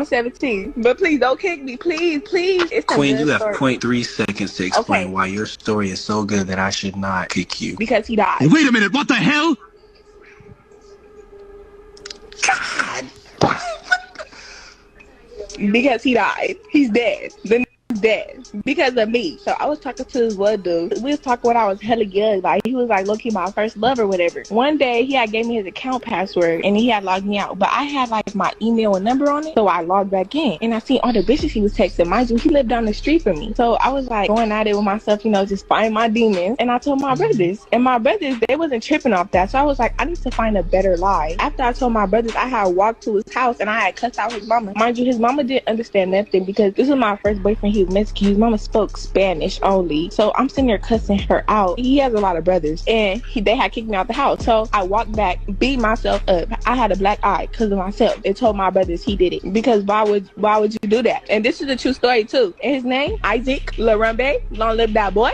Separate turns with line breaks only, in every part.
I'm 17. But please don't kick me. Please, please. It's a
Queen,
good
you have
story.
point 0.3 seconds to explain
Okay.
why your story is so good that I should not kick you.
Because he died.
Wait a minute, what the hell?
God.
Because he died. He's dead. The dead because of me. So I was talking to this one dude. We was talking when I was hella young. Like he was like low key my first love or whatever. One day he had gave me his account password and he had logged me out. But I had like my email and number on it. So I logged back in and I seen all the bitches he was texting. Mind you, he lived down the street from me. So I was like going at it with myself, you know, just find my demons. And I told my brothers. And my brothers, they wasn't tripping off that. So I was like, I need to find a better lie. After I told my brothers, I had walked to his house and I had cussed out his mama. Mind you, his mama didn't understand nothing because this was my first boyfriend. He was Mexican. His mama spoke Spanish only. So I'm sitting there cussing her out. He has a lot of brothers and they had kicked me out the house. So I walked back, beat myself up. I had a black eye because of myself. And told my brothers he did it. Because why would you do that? And this is a true story too. And his name, Isaac Larambe. Long live that boy.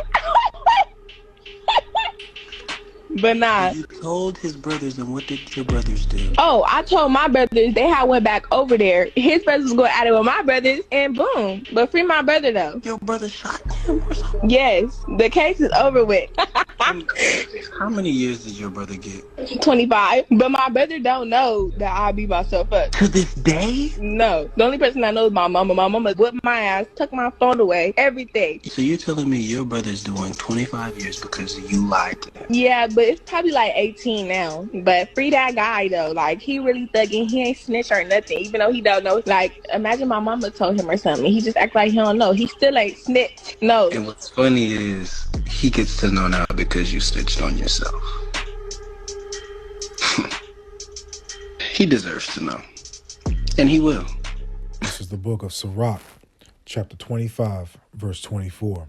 But nah.
You told his brothers, and what did your brothers do?
Oh, I told my brothers. They had went back over there. His brothers was going at it with my brothers, and boom. But free my brother though.
Your brother shot him or something?
Yes, the case is over with.
How many years did your brother get?
25. But my brother don't know that I beat myself up.
To this day?
No. The only person I know is my mama. My mama whipped my ass, took my phone away, everything.
So you're telling me your brother's doing 25 years because you lied to them?
Yeah, but it's probably like 18 now. But free that guy though. Like he really thugging. He ain't snitch or nothing. Even though he don't know. Like imagine my mama told him or something. He just act like he don't know. He still ain't snitch. No.
And what's funny is he gets to know now because you snitched on yourself. He deserves to know. And he will.
This is the book of Sirach, chapter 25, verse 24.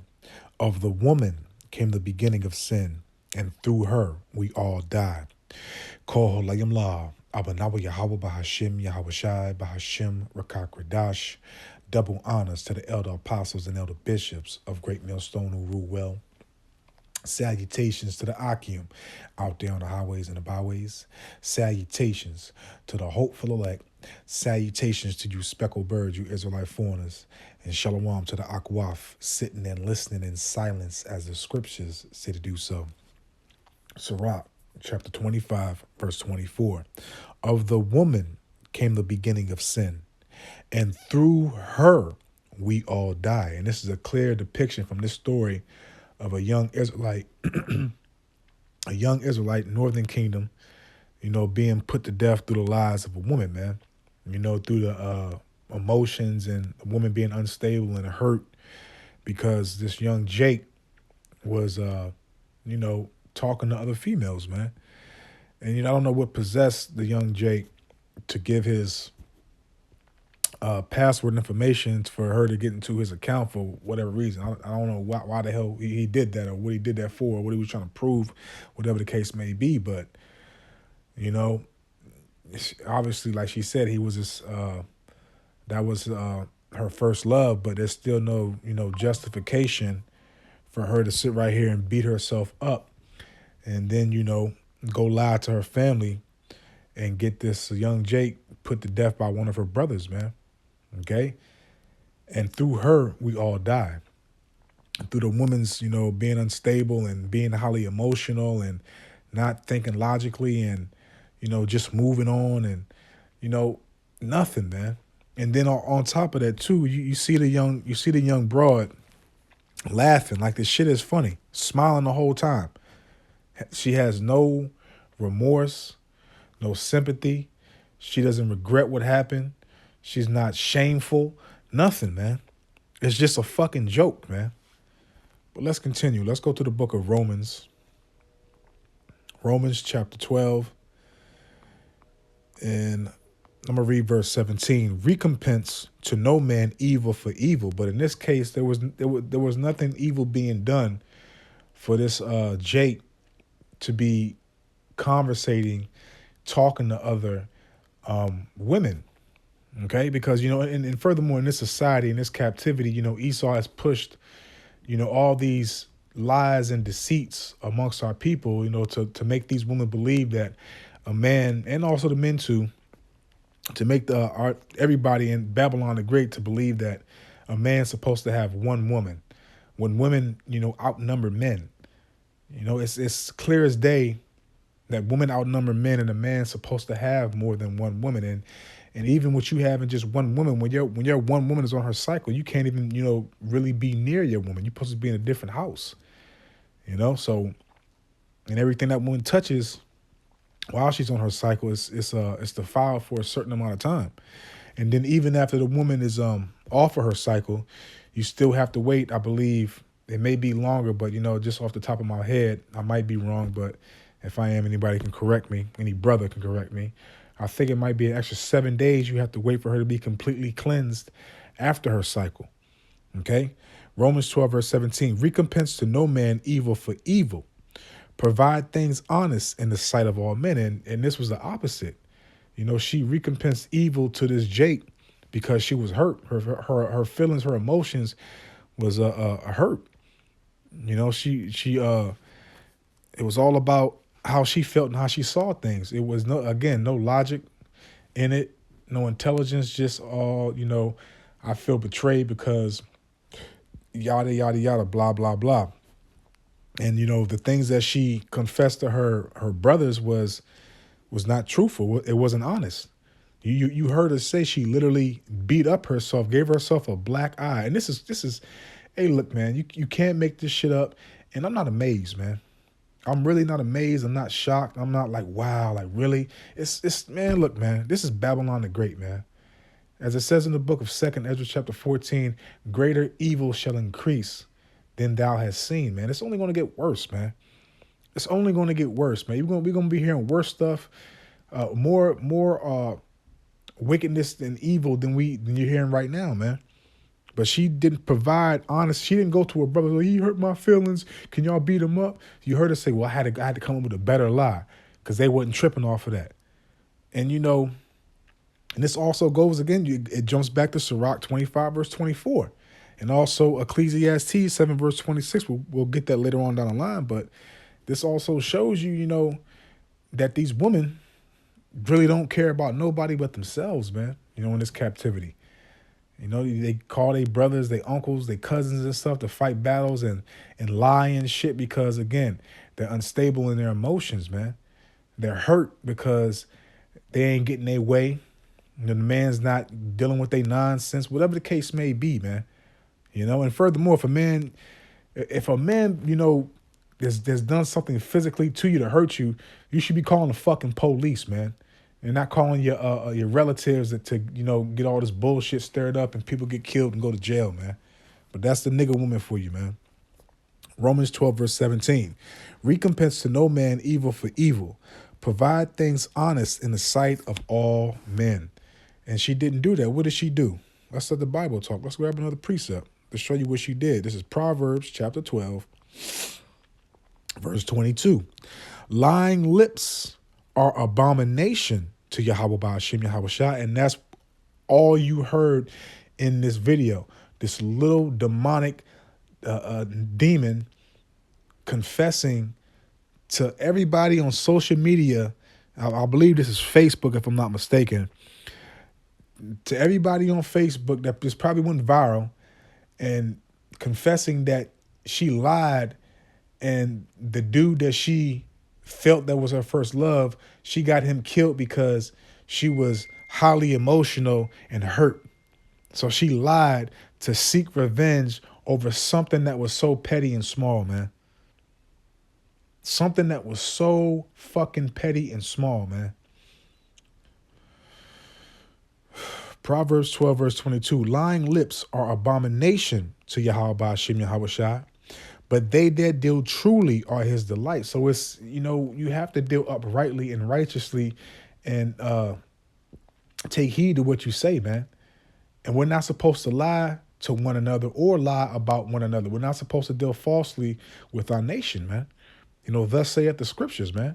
Of the woman came the beginning of sin, and through her we all died. Kol Holayim La, Abanawa Yahweh Bahashim, Yahweh Shai, Bahashim, Rakak Radash. Double honors to the elder apostles and elder bishops of Great Millstone who rule well. Salutations to the Akim out there on the highways and the byways. Salutations to the hopeful elect. Salutations to you speckled birds, you Israelite foreigners. And shalom to the Akwaf, sitting and listening in silence as the scriptures say to do so. Sirach, chapter 25, verse 24. Of the woman came the beginning of sin, and through her we all die. And this is a clear depiction from this story of a young Israelite, Northern Kingdom, you know, being put to death through the lies of a woman, man. You know, through the emotions and a woman being unstable and hurt because this young Jake was, you know, talking to other females, man. And, you know, I don't know what possessed the young Jake to give his password information for her to get into his account for whatever reason. I don't know why the hell he did that or what he did that for or what he was trying to prove, whatever the case may be. But, you know, obviously, like she said, he was this, that was her first love, but there's still no, you know, justification for her to sit right here and beat herself up and then, you know, go lie to her family and get this young Jake put to death by one of her brothers, man. Okay? And through her, we all die. Through the woman's, you know, being unstable and being highly emotional and not thinking logically and, you know, just moving on and, you know, nothing, man. And then on top of that, too, you see the young broad laughing like this shit is funny, smiling the whole time. She has no remorse, no sympathy. She doesn't regret what happened. She's not shameful. Nothing, man. It's just a fucking joke, man. But let's continue. Let's go to the book of Romans. Romans chapter 12. And I'm going to read verse 17. Recompense to no man evil for evil. But in this case, there was nothing evil being done for this Jake to be conversating, talking to other women. Okay, because, you know, and furthermore, in this society, in this captivity, you know, Esau has pushed, you know, all these lies and deceits amongst our people, you know, to make these women believe that a man, and also the men too, to make everybody in Babylon the Great to believe that a man's supposed to have one woman, when women, outnumber men. It's clear as day that women outnumber men, and a man's supposed to have more than one woman. And even with you having just one woman, when your one woman is on her cycle, you can't even really be near your woman. You're supposed to be in a different house. So, and everything that woman touches while she's on her cycle is defiled for a certain amount of time. And then even after the woman is off of her cycle, you still have to wait. I believe it may be longer, but just off the top of my head, I might be wrong. But if I am, anybody can correct me. Any brother can correct me. I think it might be an extra 7 days you have to wait for her to be completely cleansed after her cycle. Okay? Romans 12, verse 17. Recompense to no man evil for evil. Provide things honest in the sight of all men. And this was the opposite. She recompensed evil to this Jake because she was hurt. Her feelings, her emotions was hurt. It was all about how she felt and how she saw things. It was no logic in it, no intelligence, just all, I feel betrayed because yada, yada, yada, blah, blah, blah. And, the things that she confessed to her brothers was not truthful. It wasn't honest. You heard her say she literally beat up herself, gave herself a black eye. And this is, hey, look, man, you can't make this shit up. And I'm not amazed, man. I'm really not amazed. I'm not shocked. I'm not like, wow, like really? It's man, look, man, this is Babylon the Great, man. As it says in the book of 2nd Ezra chapter 14, greater evil shall increase than thou hast seen, man. It's only going to get worse, man. It's only going to get worse, man. We're going to be hearing worse stuff, more wickedness and evil than you're hearing right now, man. But she didn't provide honest. She didn't go to her brother, like, he hurt my feelings. Can y'all beat him up? You heard her say, well, I had to come up with a better lie because they wasn't tripping off of that. And, and this also goes again, it jumps back to Sirach 25, verse 24. And also Ecclesiastes 7, verse 26. We'll get that later on down the line. But this also shows you, that these women really don't care about nobody but themselves, man, in this captivity. They call their brothers, their uncles, their cousins and stuff to fight battles and lie and shit because, again, they're unstable in their emotions, man. They're hurt because they ain't getting their way. The man's not dealing with their nonsense, whatever the case may be, man. And furthermore, if a man, has done something physically to you to hurt you, you should be calling the fucking police, man. And not calling your relatives to get all this bullshit stirred up and people get killed and go to jail, man. But that's the nigga woman for you, man. Romans 12, verse 17. Recompense to no man evil for evil. Provide things honest in the sight of all men. And she didn't do that. What did she do? Let's let the Bible talk. Let's grab another precept to show you what she did. This is Proverbs chapter 12, verse 22. Lying lips are abomination to Yahweh Ba'ashem Yahweh Shah. And that's all you heard in this video. This little demonic demon confessing to everybody on social media. I believe this is Facebook, if I'm not mistaken. To everybody on Facebook that this probably went viral and confessing that she lied, and the dude that she felt that was her first love, she got him killed because she was highly emotional and hurt. So she lied to seek revenge over something that was so petty and small, man. Something that was so fucking petty and small, man. Proverbs 12, verse 22. Lying lips are abomination to Yahweh Ba'ashem Yahweh Shai, but they that deal truly are his delight. So it's, you have to deal uprightly and righteously and take heed to what you say, man. And we're not supposed to lie to one another or lie about one another. We're not supposed to deal falsely with our nation, man. Thus saith the scriptures, man.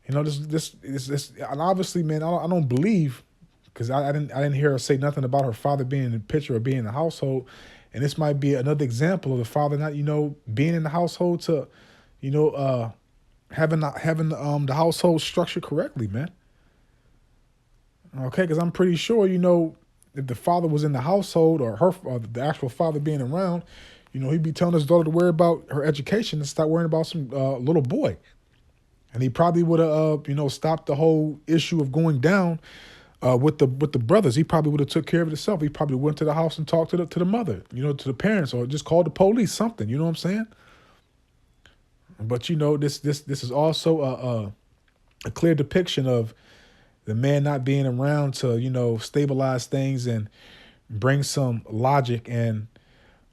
This, and obviously, man, I don't believe, because I didn't hear her say nothing about her father being in the picture or being in the household. And this might be another example of the father not, being in the household to, having the household structured correctly, man. Okay, because I'm pretty sure, if the father was in the household or the actual father being around, he'd be telling his daughter to worry about her education and stop worrying about some little boy. And he probably would have, stopped the whole issue of going down with the brothers. He probably would have took care of it himself. He probably went to the house and talked to the mother, to the parents, or just called the police, something. You know what I'm saying? But this is also a clear depiction of the man not being around to stabilize things and bring some logic and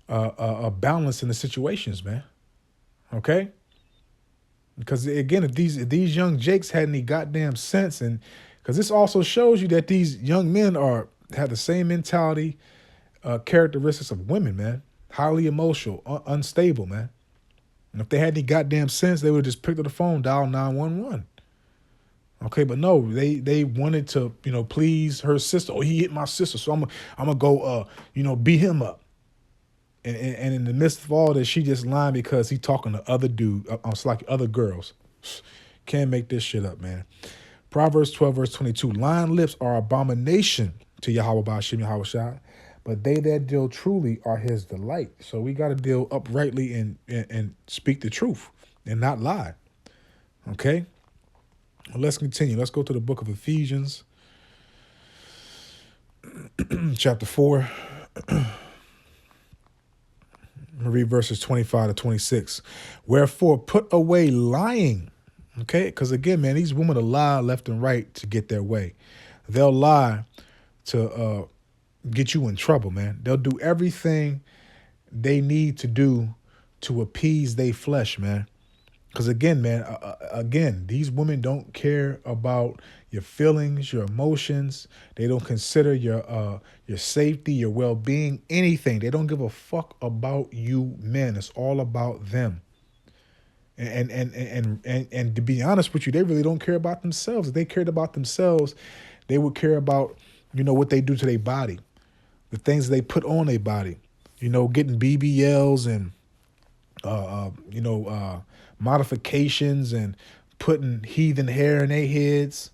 a balance in the situations, man. Okay. Because again, if these young Jakes had any goddamn sense, and because this also shows you that these young men have the same mentality, characteristics of women, man. Highly emotional, unstable, man. And if they had any goddamn sense, they would have just picked up the phone, dial 911. Okay, but no, they wanted to, please her sister. Oh, he hit my sister, so I'm gonna go, beat him up. And in the midst of all this, she just lying because he talking to other it's like other girls. Can't make this shit up, man. Proverbs 12, verse 22. Lying lips are abomination to Yahweh Ba'ashem Yahweh Shai, but they that deal truly are his delight. So we got to deal uprightly and speak the truth and not lie. Okay? Well, let's continue. Let's go to the book of Ephesians, chapter 4. Read verses 25 to 26. Wherefore, put away lying. Okay? Because again, man, these women will lie left and right to get their way. They'll lie to get you in trouble, man. They'll do everything they need to do to appease their flesh, man. Because again, man, these women don't care about your feelings, your emotions. They don't consider your safety, your well-being, anything. They don't give a fuck about you men. It's all about them. And to be honest with you, they really don't care about themselves. If they cared about themselves, they would care about, what they do to their body, the things they put on their body, getting BBLs and, modifications and putting heathen hair in their heads,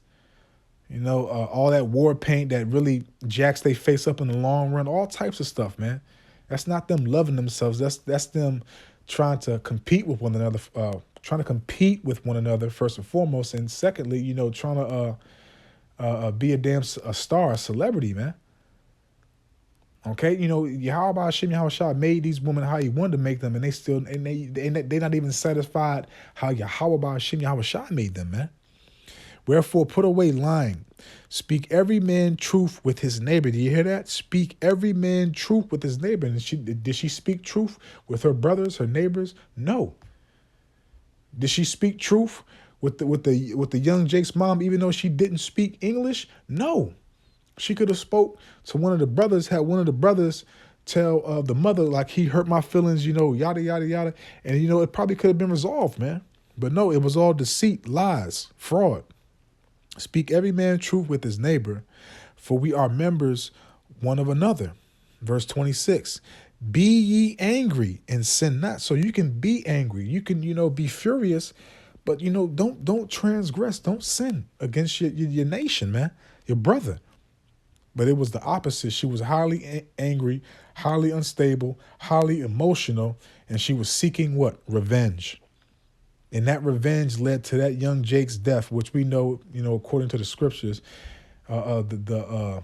all that war paint that really jacks their face up in the long run, all types of stuff, man. That's not them loving themselves. That's them trying to compete with one another, first and foremost, and secondly, trying to be a star, a celebrity, man. Okay, Yahweh Hashem Yahweh Shai made these women how he wanted to make them, and they're not even satisfied how Yahweh Hashem Yahweh Shai made them, man. Wherefore, put away lying. Speak every man truth with his neighbor. Do you hear that? Speak every man truth with his neighbor. And did she speak truth with her brothers, her neighbors? No. Did she speak truth with the young Jake's mom, even though she didn't speak English? No. She could have spoke to one of the brothers, had one of the brothers tell the mother, like, he hurt my feelings, yada, yada, yada. And, it probably could have been resolved, man. But no, it was all deceit, lies, fraud. Speak every man truth with his neighbor, for we are members one of another. Verse 26, be ye angry and sin not. So you can be angry. You can, be furious, but, don't transgress. Don't sin against your nation, man, your brother. But it was the opposite. She was highly angry, highly unstable, highly emotional, and she was seeking what? Revenge. And that revenge led to that young Jake's death, which we know, according to the scriptures, the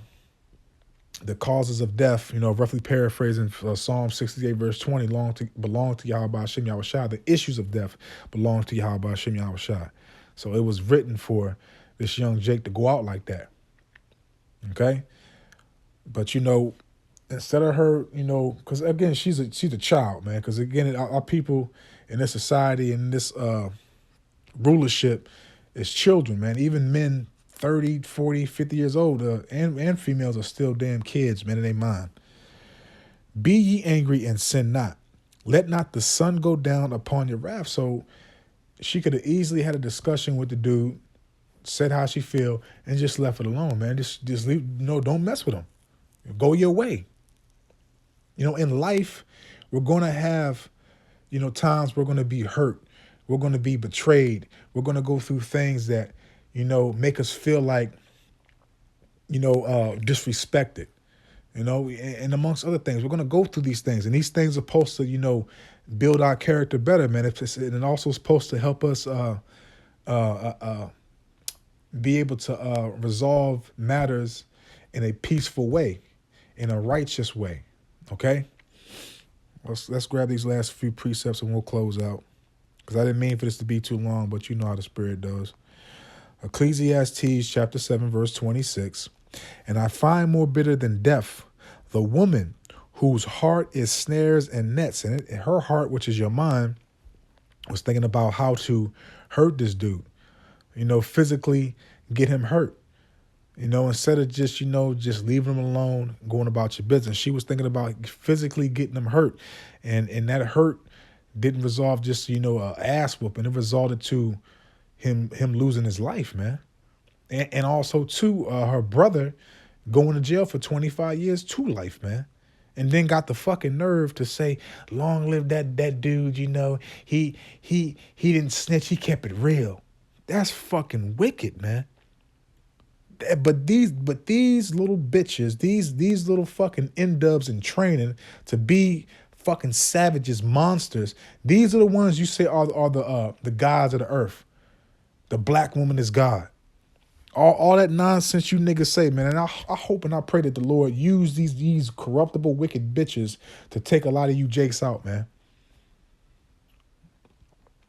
causes of death, roughly paraphrasing Psalm 68, verse 20, belong to Yahweh Hashem Yahweh Shai. The issues of death belong to Yahweh Hashem Yahweh Shai. So it was written for this young Jake to go out like that. Okay? But, instead of her, because again, she's a child, man. Because again, our people in this society and this rulership is children, man. Even men 30, 40, 50 years old and females are still damn kids, man, in their mind. Be ye angry and sin not. Let not the sun go down upon your wrath. So she could have easily had a discussion with the dude, said how she feel, and just left it alone, man. Just leave. Don't mess with him. Go your way. In life, we're going to have, times we're going to be hurt. We're going to be betrayed. We're going to go through things that, make us feel like, disrespected. And amongst other things, we're going to go through these things, and these things are supposed to, build our character better, man. And it also supposed to help us be able to resolve matters in a peaceful way, in a righteous way. Okay, let's grab these last few precepts and we'll close out, because I didn't mean for this to be too long, but you know how the Spirit does. Ecclesiastes chapter 7 verse 26. And I find more bitter than death the woman whose heart is snares and nets. And her heart, which is your mind, was thinking about how to hurt this dude, physically get him hurt. Instead of just leaving him alone, going about your business. She was thinking about physically getting him hurt. And that hurt didn't resolve just, a ass whooping. It resulted to him losing his life, man. And also, too, her brother going to jail for 25 years to life, man. And then got the fucking nerve to say, long live that dude, he didn't snitch, he kept it real. That's fucking wicked, man. But these little bitches, these little fucking N-dubs in training to be fucking savages, monsters, these are the ones you say are the gods of the earth. The black woman is God. All that nonsense you niggas say, man. And I hope and I pray that the Lord use these corruptible, wicked bitches to take a lot of you jakes out, man.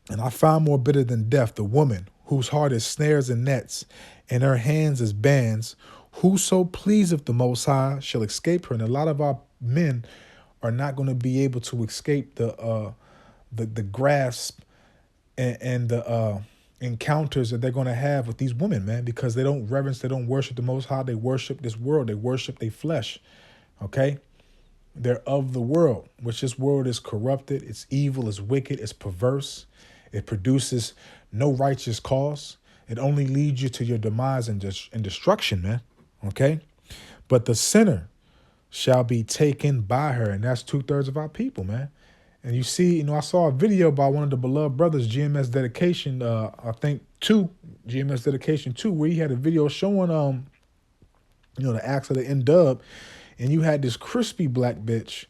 And I found more bitter than death the woman whose heart is snares and nets, and her hands is bands. Whoso pleaseth the Most High shall escape her. And a lot of our men are not going to be able to escape the grasp and the encounters that they're going to have with these women, man, because they don't reverence, they don't worship the Most High. They worship this world. They worship their flesh. Okay. They're of the world, which this world is corrupted. It's evil. It's wicked. It's perverse. It produces no righteous cause. It only leads you to your demise and destruction, man. Okay. But the sinner shall be taken by her. And that's 2/3 of our people, man. And you see, I saw a video by one of the beloved brothers, GMS Dedication, I think GMS Dedication 2, where he had a video showing, the acts of the N-dub, and you had this crispy black bitch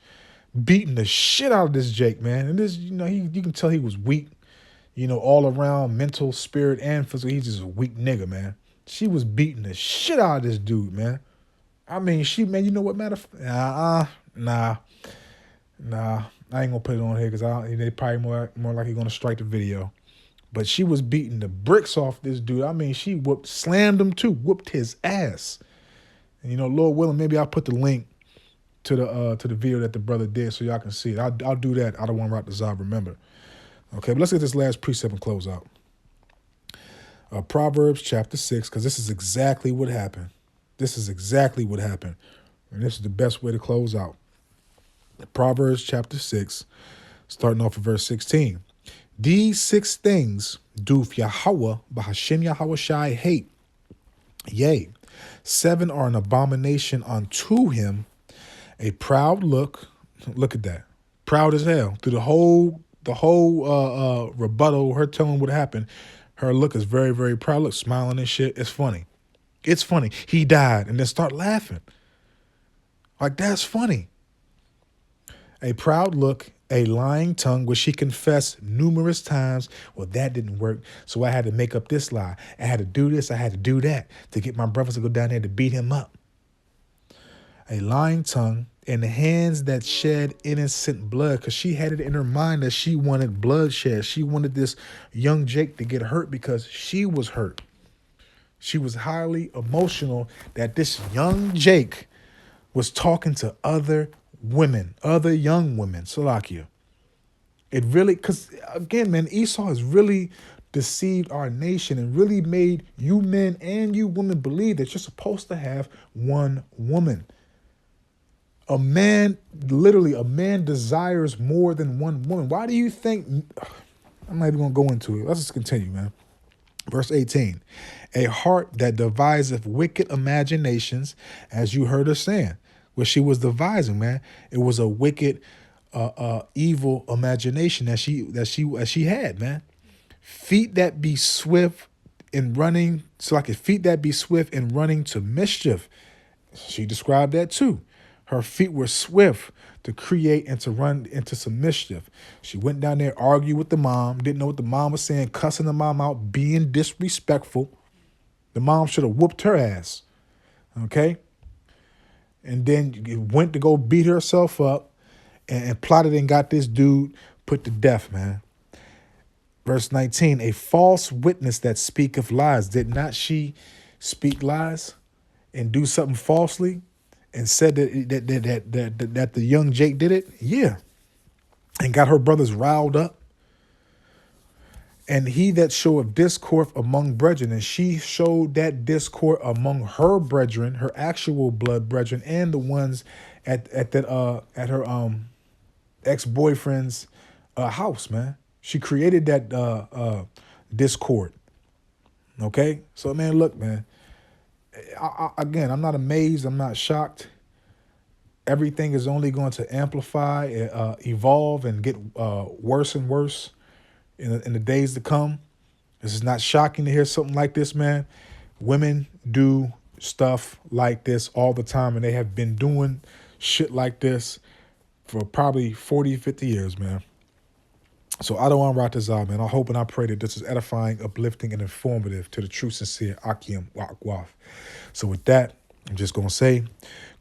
beating the shit out of this Jake, man. And this, you can tell he was weak, all around, mental, spirit, and physical. He's just a weak nigga, man. She was beating the shit out of this dude, man. I mean, man, you know what matter? Nah. I ain't gonna put it on here because they probably more likely gonna strike the video. But she was beating the bricks off this dude. I mean, she slammed him too, whooped his ass. And Lord willing, maybe I'll put the link to the video that the brother did so y'all can see it. I'll do that. I don't want to rock the Zab, remember. Okay, but let's get this last precept and close out. Proverbs chapter 6, because this is exactly what happened. This is exactly what happened. And this is the best way to close out. Proverbs chapter 6, starting off at verse 16. These 6 things doth Yahweh, Bahashim Yahweh Shai, hate. Yea, 7 are an abomination unto him. A proud look at that. Proud as hell. Through the whole rebuttal, her telling what happened, her look is very, very proud. Look, smiling and shit. It's funny. It's funny. He died, and then start laughing. Like, that's funny. A proud look, a lying tongue, which she confessed numerous times. Well, that didn't work, so I had to make up this lie. I had to do this, I had to do that to get my brothers to go down there to beat him up. A lying tongue, and the hands that shed innocent blood, because she had it in her mind that she wanted bloodshed. She wanted this young Jake to get hurt because she was hurt. She was highly emotional that this young Jake was talking to other women, other young women, Salakia. It really, because again, man, Esau has really deceived our nation and really made you men and you women believe that you're supposed to have one woman. A man desires more than one woman. Why do you think? I'm not even going to go into it. Let's just continue, man. Verse 18, a heart that deviseth wicked imaginations, as you heard her saying, what she was devising, man. It was a wicked, evil imagination that she had, man. Feet that be swift in running, so like his feet that be swift in running to mischief. She described that too. Her feet were swift to create and to run into some mischief. She went down there, argued with the mom, didn't know what the mom was saying, cussing the mom out, being disrespectful. The mom should have whooped her ass. Okay? And then went to go beat herself up and plotted and got this dude put to death, man. Verse 19, a false witness that speaketh lies. Did not she speak lies and do something falsely and said that the young Jake did it? Yeah. And got her brothers riled up. And he that showeth discord among brethren, and she showed that discord among her brethren, her actual blood brethren, and the ones at her ex-boyfriend's house, man. She created that discord. Okay? So, man, look, man. Again, I'm not amazed. I'm not shocked. Everything is only going to amplify, evolve, and get worse and worse in the days to come. This is not shocking to hear something like this, man. Women do stuff like this all the time, and they have been doing shit like this for probably 40, 50 years, man. So I don't want to write this out, man. I hope and I pray that this is edifying, uplifting, and informative to the true, sincere Akim Wakwaf. So with that, I'm just going to say,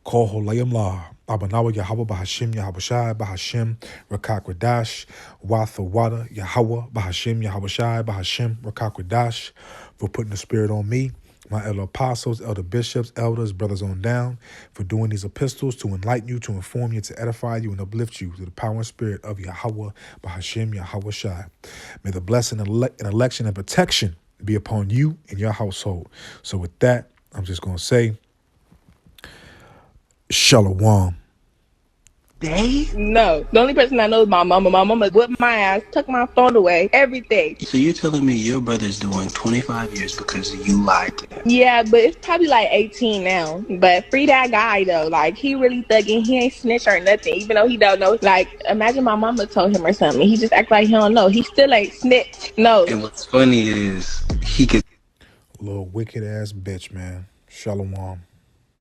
Kol Holayim La, Abanawa Yahweh Bahashim Yahabushai Bahashim Rakakwadash, Watha Wada Yahweh Bahashim Yahabushai Bahashim Rakakwadash, for putting the spirit on me, my elder apostles, elder bishops, elders, brothers on down, for doing these epistles to enlighten you, to inform you, to edify you, and uplift you through the power and spirit of Yahweh Bahashim Yahweh Shai. May the blessing and election and protection be upon you and your household. So with that, I'm just going to say, Shalom.
No, the only person I know is my mama. My mama whipped my ass, took my phone away, everything.
So you're telling me your brother's doing 25 years because you lied to him?
Yeah, but it's probably like 18 now. But free that guy though. Like, he really thugging. He ain't snitch or nothing, even though he don't know. Like, imagine my mama told him or something. He just act like he don't know. He still ain't snitch. No.
And what's funny is he could.
Little wicked ass bitch, man. Shalom.